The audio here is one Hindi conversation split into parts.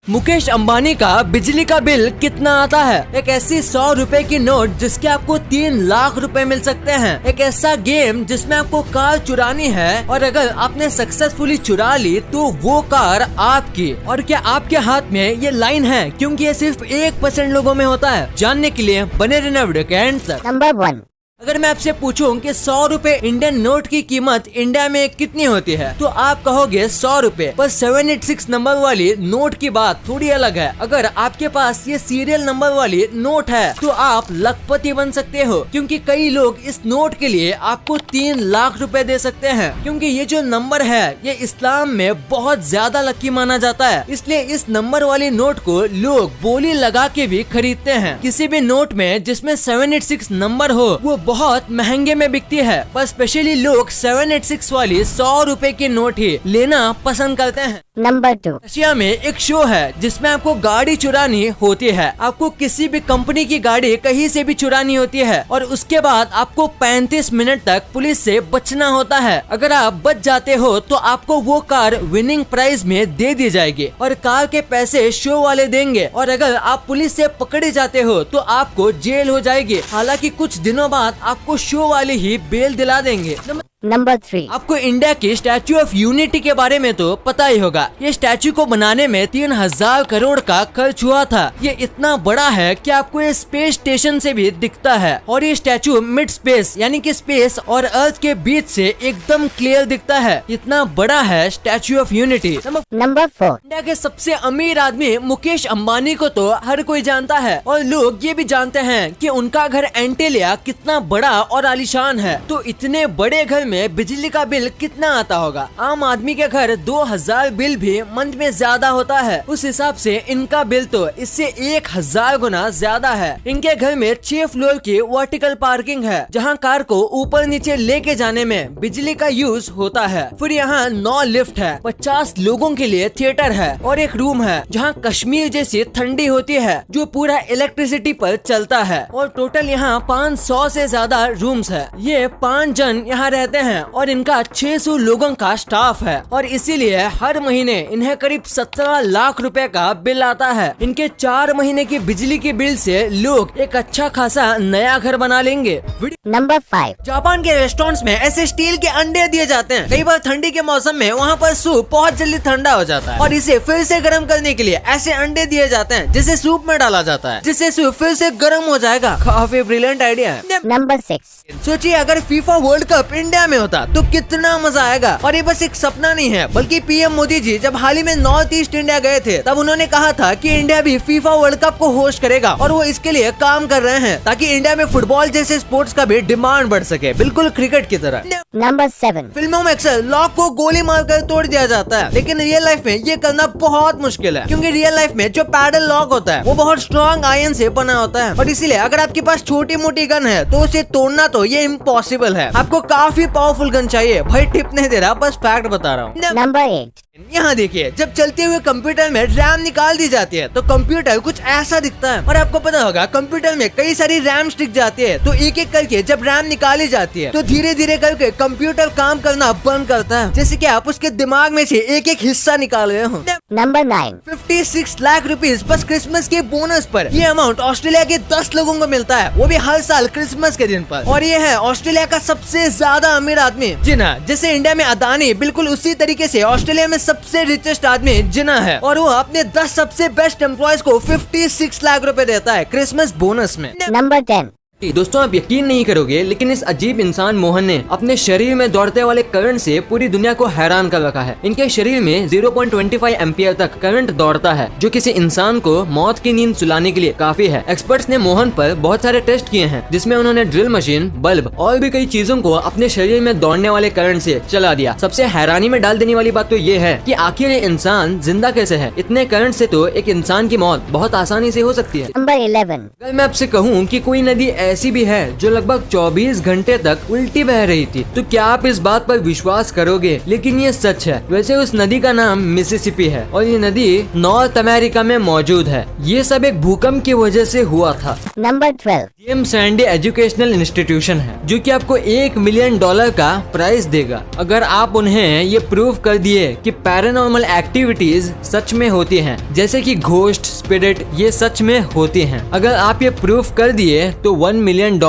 मुकेश अंबानी का बिजली का बिल कितना आता है? एक ऐसी 100 रुपए की नोट जिसके आपको 3 लाख रुपए मिल सकते हैं। एक ऐसा गेम जिसमें आपको कार चुरानी है और अगर आपने सक्सेसफुली चुरा ली तो वो कार आपकी। और क्या आपके हाथ में ये लाइन है? क्योंकि ये सिर्फ 1% लोगों में होता है। जानने के लिए बने रहना वीडियो के एंड तक। नंबर 1। अगर मैं आपसे पूछूं कि 100 रुपए इंडियन नोट की कीमत इंडिया में कितनी होती है तो आप कहोगे 100 रुपए। पर 786 नंबर वाली नोट की बात थोड़ी अलग है। अगर आपके पास ये सीरियल नंबर वाली नोट है तो आप लखपति बन सकते हो, क्योंकि कई लोग इस नोट के लिए आपको 3 लाख रुपए दे सकते हैं। क्योंकि ये जो नंबर है ये इस्लाम में बहुत ज्यादा लकी माना जाता है, इसलिए इस नंबर वाली नोट को लोग बोली लगा के भी खरीदते हैं। किसी भी नोट में जिसमें 786 नंबर हो वो बहुत महंगे में बिकती है, पर स्पेशली लोग 786 वाली 100 रुपए की नोट ही लेना पसंद करते हैं। नंबर 2। रशिया में एक शो है जिसमें आपको गाड़ी चुरानी होती है। आपको किसी भी कंपनी की गाड़ी कहीं से भी चुरानी होती है और उसके बाद आपको 35 मिनट तक पुलिस से बचना होता है। अगर आप बच जाते हो तो आपको वो कार विनिंग प्राइज में दे दी जाएगी और कार के पैसे शो वाले देंगे। और अगर आप पुलिस से पकड़े जाते हो तो आपको जेल हो जाएगी। हालांकि कुछ दिनों बाद आपको शो वाले ही बेल दिला देंगे। नंबर 3। आपको इंडिया की स्टैच्यू ऑफ यूनिटी के बारे में तो पता ही होगा। ये स्टैच्यू को बनाने में 3000 करोड़ का खर्च हुआ था। ये इतना बड़ा है कि आपको ये स्पेस स्टेशन से भी दिखता है और ये स्टैच्यू मिड स्पेस यानी कि स्पेस और अर्थ के बीच से एकदम क्लियर दिखता है। इतना बड़ा है statue of unity. Number 4। India के सबसे अमीर आदमी मुकेश अंबानी को तो हर कोई जानता है और लोग ये भी जानते हैं कि उनका घर एंटेलिया कितना बड़ा और आलीशान है। तो इतने बड़े घर में बिजली का बिल कितना आता होगा? आम आदमी के घर 2000 बिल भी मंथ में ज्यादा होता है। उस हिसाब से इनका बिल तो इससे 1000 गुना ज्यादा है। इनके घर में 6 फ्लोर की वर्टिकल पार्किंग है जहां कार को ऊपर नीचे लेके जाने में बिजली का यूज होता है। फिर यहाँ 9 लिफ्ट है, 50 लोगों के लिए थिएटर है और एक रूम है जहाँ कश्मीर जैसी ठंडी होती है जो पूरा इलेक्ट्रिसिटी पर चलता है। और टोटल यहाँ 500 से ज्यादा रूम्स है। ये 5 जन यहाँ रहते हैं और इनका 600 लोगों का स्टाफ है और इसीलिए हर महीने इन्हें करीब 17 लाख रुपए का बिल आता है। इनके 4 महीने की बिजली के बिल से लोग एक अच्छा खासा नया घर बना लेंगे। नंबर 5। जापान के रेस्टोरेंट्स में ऐसे स्टील के अंडे दिए जाते हैं। कई बार ठंडी के मौसम में वहाँ पर सूप बहुत जल्दी ठंडा हो जाता है और इसे फिर से गर्म करने के लिए ऐसे अंडे दिए जाते हैं जिसे सूप में डाला जाता है, जिससे सूप फिर से गर्म हो जाएगा। काफी ब्रिलियंट आइडिया है। नंबर 6। सोचिए अगर फीफा वर्ल्ड कप इंडिया में होता तो कितना मजा आएगा। और ये बस एक सपना नहीं है बल्कि पीएम मोदी जी जब हाल ही में नॉर्थ ईस्ट इंडिया गए थे तब उन्होंने कहा था कि इंडिया भी फीफा वर्ल्ड कप को होस्ट करेगा और वो इसके लिए काम कर रहे हैं ताकि इंडिया में फुटबॉल जैसे स्पोर्ट्स का भी डिमांड बढ़ सके, बिल्कुल क्रिकेट की तरह। नंबर 7। फिल्मों में अक्सर लॉक को गोली मारकर तोड़ दिया जाता है, लेकिन रियल लाइफ में ये करना बहुत मुश्किल है क्योंकि रियल लाइफ में जो पैडल लॉक होता है वो बहुत स्ट्रॉन्ग आयरन से बना होता है और इसीलिए अगर आपके पास छोटी मोटी गन है तो उसे तोड़ना तो ये इम्पॉसिबल है। आपको काफी पावरफुल गन चाहिए। भाई टिप नहीं दे रहा, बस फैक्ट बता रहा हूँ। नंबर 8। यहाँ देखिए जब चलते हुए कंप्यूटर में रैम निकाल दी जाती है तो कंप्यूटर कुछ ऐसा दिखता है। और आपको पता होगा कंप्यूटर में कई सारी रैम स्टिक जाती है, तो एक एक करके जब रैम निकाली जाती है तो धीरे धीरे करके कंप्यूटर काम करना बंद करता है, जैसे कि आप उसके दिमाग में से एक एक हिस्सा निकाल रहे हो। नंबर 9। 56 लाख रुपीस बस क्रिसमस के बोनस पर। ये अमाउंट ऑस्ट्रेलिया के 10 लोगों को मिलता है, वो भी हर साल क्रिसमस के दिन पर। और ये है ऑस्ट्रेलिया का सबसे ज्यादा अमीर आदमी। जी हाँ, जैसे इंडिया में अदानी, बिल्कुल उसी तरीके से ऑस्ट्रेलिया में सबसे रिचेस्ट आदमी जिना है और वो अपने 10 सबसे बेस्ट एम्प्लॉयज को 56 लाख रुपए देता है क्रिसमस बोनस में। नंबर 10। दोस्तों आप यकीन नहीं करोगे लेकिन इस अजीब इंसान मोहन ने अपने शरीर में दौड़ते वाले करंट से पूरी दुनिया को हैरान कर रखा है। इनके शरीर में 0.25 एम्पियर तक करंट दौड़ता है जो किसी इंसान को मौत की नींद सुलाने के लिए काफी है। एक्सपर्ट्स ने मोहन पर बहुत सारे टेस्ट किए हैं जिसमें उन्होंने ड्रिल मशीन, बल्ब और भी कई चीजों को अपने शरीर में दौड़ने वाले करंट से चला दिया। सबसे हैरानी में डाल देने वाली बात तो ये है कि आखिर ये इंसान जिंदा कैसे है? इतने करंट से तो एक इंसान की मौत बहुत आसानी से हो सकती है। नंबर 11। अगर मैं आपसे कहूँ कि कोई नदी ऐसी भी है जो लगभग 24 घंटे तक उल्टी बह रही थी। तो क्या आप इस बात पर विश्वास करोगे, लेकिन ये सच है। वैसे उस नदी का नाम मिसिसिपी है और ये नदी नॉर्थ अमेरिका में मौजूद है। ये सब एक भूकंप की वजह से हुआ था। Number 12. James Randy educational institution है जो कि आपको $1 मिलियन का प्राइज देगा अगर आप उन्हें ये प्रूव कर दिए कि पैरानॉर्मल एक्टिविटीज सच में होती हैं, जैसे कि घोस्ट, स्पिरिट, ये सच में होती हैं। अगर आप ये प्रूव कर दिए तो $1 मिलियन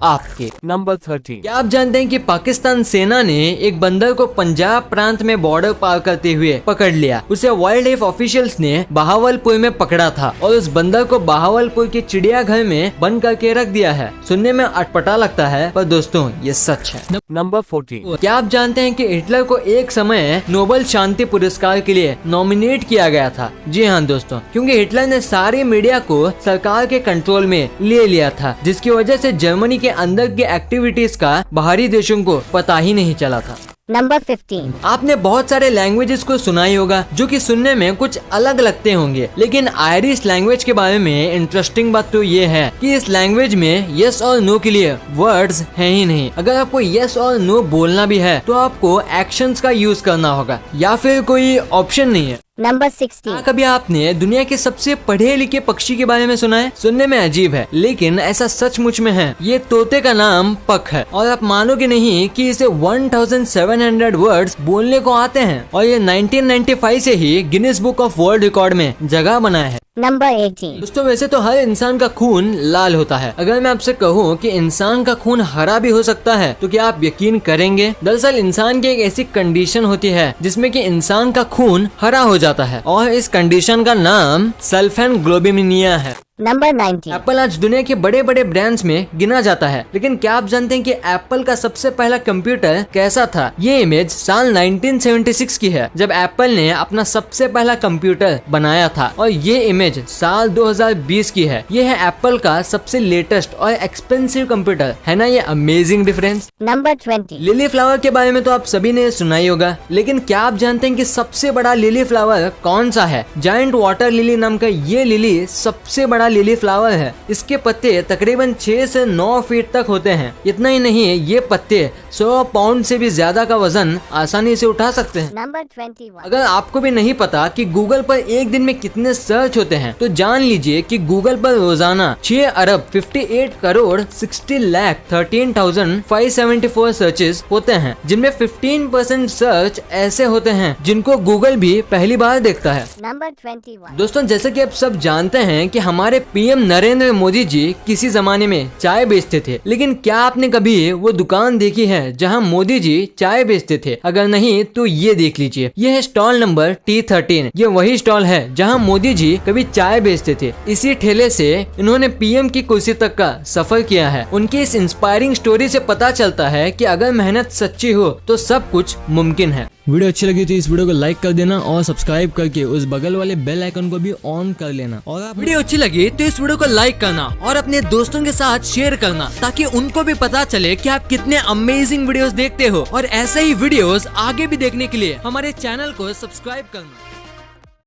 आपके। Number 13. क्या आप जानते हैं कि पाकिस्तान सेना ने एक बंदर को पंजाब प्रांत में बॉर्डर पार करते हुए पकड़ लिया। उसे वाइल्ड लाइफ ऑफिशियल्स ने बहावलपुर में पकड़ा था और उस बंदर को बहावलपुर के चिड़ियाघर में बंद करके रख दिया है। सुनने में अटपटा लगता है पर दोस्तों ये सच है। Number 14. क्या आप जानते हैं कि हिटलर को एक समय नोबेल शांति पुरस्कार के लिए नॉमिनेट किया गया था? जी हाँ दोस्तों, क्योंकि हिटलर ने सारी मीडिया को सरकार के कंट्रोल में ले लिया था, जिसकी वजह से जर्मनी के अंदर की एक्टिविटीज का बाहरी देशों को पता ही नहीं चला था। Number 15. आपने बहुत सारे लैंग्वेजेस को सुना ही होगा जो कि सुनने में कुछ अलग लगते होंगे, लेकिन आयरिश लैंग्वेज के बारे में इंटरेस्टिंग बात तो ये है कि इस लैंग्वेज में यस और नो के लिए वर्ड्स हैं ही नहीं। अगर आपको यस और नो बोलना भी है तो आपको एक्शंस का यूज करना होगा या फिर कोई ऑप्शन नहीं है। Number 16. कभी आपने दुनिया के सबसे पढ़े लिखे पक्षी के बारे में सुना है? सुनने में अजीब है लेकिन ऐसा सचमुच में है। ये तोते का नाम पक है और आप मानोगे नहीं कि इसे 1700 वर्ड्स बोलने को आते हैं और ये 1995 से ही Guinness book of world record में जगह बनाया है। Number 18. दोस्तों वैसे तो हर इंसान का खून लाल होता है। अगर मैं आपसे कहूँ कि इंसान का खून हरा भी हो सकता है तो क्या आप यकीन करेंगे? दरअसल इंसान की एक ऐसी कंडीशन होती है जिसमें कि इंसान का खून हरा हो जाता है और इस कंडीशन का नाम सल्फेनग्लोबिनिमिया है। Number 19. एप्पल आज दुनिया के बड़े बड़े ब्रांड्स में गिना जाता है, लेकिन क्या आप जानते हैं कि एप्पल का सबसे पहला कंप्यूटर कैसा था? ये इमेज साल 1976 की है जब एप्पल ने अपना सबसे पहला कंप्यूटर बनाया था और ये इमेज साल 2020 की है। ये है एप्पल का सबसे लेटेस्ट और एक्सपेंसिव कंप्यूटर। है ना ये amazing difference? Number 20. Lily flower के बारे में तो आप सभी ने सुना ही होगा, लेकिन क्या आप जानते हैं कि सबसे बड़ा लिली फ्लावर कौन सा है? जायंट वाटर लिली नाम का ये लिली सबसे बड़ा लिली फ्लावर है। इसके पत्ते तकरीबन 6 से 9 फीट तक होते हैं। इतना ही नहीं, ये पत्ते 100 पाउंड से भी ज्यादा का वजन आसानी से उठा सकते हैं। Number 21. अगर आपको भी नहीं पता कि गूगल पर एक दिन में कितने सर्च होते हैं तो जान लीजिए कि गूगल पर रोजाना 6 अरब 58 करोड़ 60 लाख 13,574 सर्चेस होते हैं, जिनमें 15% सर्च ऐसे होते हैं जिनको गूगल भी पहली बार देखता है। Number 21. दोस्तों जैसे कि आप सब जानते हैं कि हमारे पीएम नरेंद्र मोदी जी किसी जमाने में चाय बेचते थे, लेकिन क्या आपने कभी वो दुकान देखी है जहां मोदी जी चाय बेचते थे? अगर नहीं तो ये देख लीजिए, ये है स्टॉल नंबर T13। ये वही स्टॉल है जहां मोदी जी कभी चाय बेचते थे। इसी ठेले से इन्होंने पीएम की कुर्सी तक का सफर किया है। उनकी इस इंस्पायरिंग स्टोरी से पता चलता है कि अगर मेहनत सच्ची हो तो सब कुछ मुमकिन है। वीडियो अच्छी लगी तो इस वीडियो को लाइक कर देना और सब्सक्राइब करके उस बगल वाले बेल आइकन को भी ऑन कर लेना। और आप वीडियो अच्छी लगी तो इस वीडियो को लाइक करना और अपने दोस्तों के साथ शेयर करना ताकि उनको भी पता चले कि आप कितने अमेजिंग वीडियोस देखते हो। और ऐसे ही वीडियोस आगे भी देखने के लिए हमारे चैनल को सब्सक्राइब करना।